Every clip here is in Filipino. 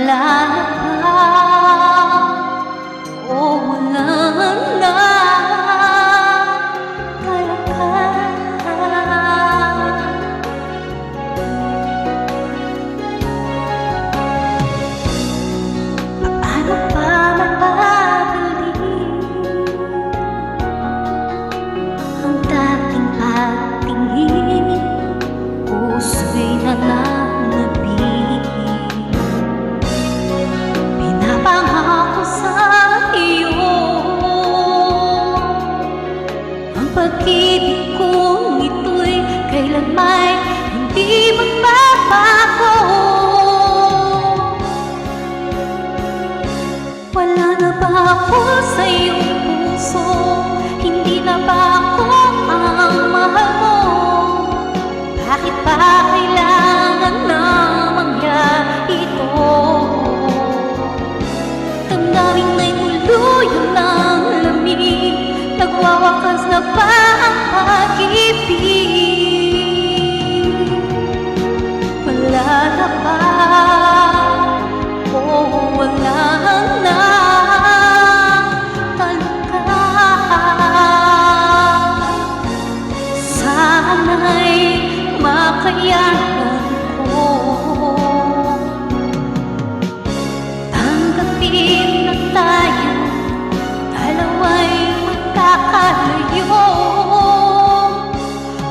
wala na ba? O wala na talaga? Paano pa mapapagaling ang dating pagtingin? Puso'y nananabig. Pinapangako sa iyo ang pag-ibig kong ito'y kailanman hindi magbabago. Wala na ba ako sa iyong puso? Hindi na ba ako ang mahal mo? Bakit pa kailangan na mangyari ito? Damdamin na'y tuluyan ng lamig. Nagwawakas na ba ang pag-ibig? Wala na ba? O wala na talaga? Sana'y makayanan ko tanggapin na tayo dalawa'y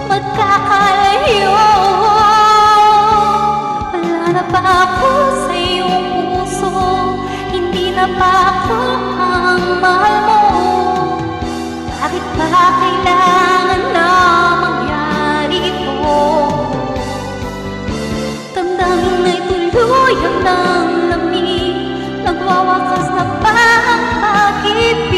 magkakalayo. Wala na ba ako sa iyong puso? Hindi na ba ako ang mahal mo? Bakit ba kailangan na mangyari ito? Damdamin na'y tuluyan ng lamig. Nagwawakas na ba ang pag-ibig?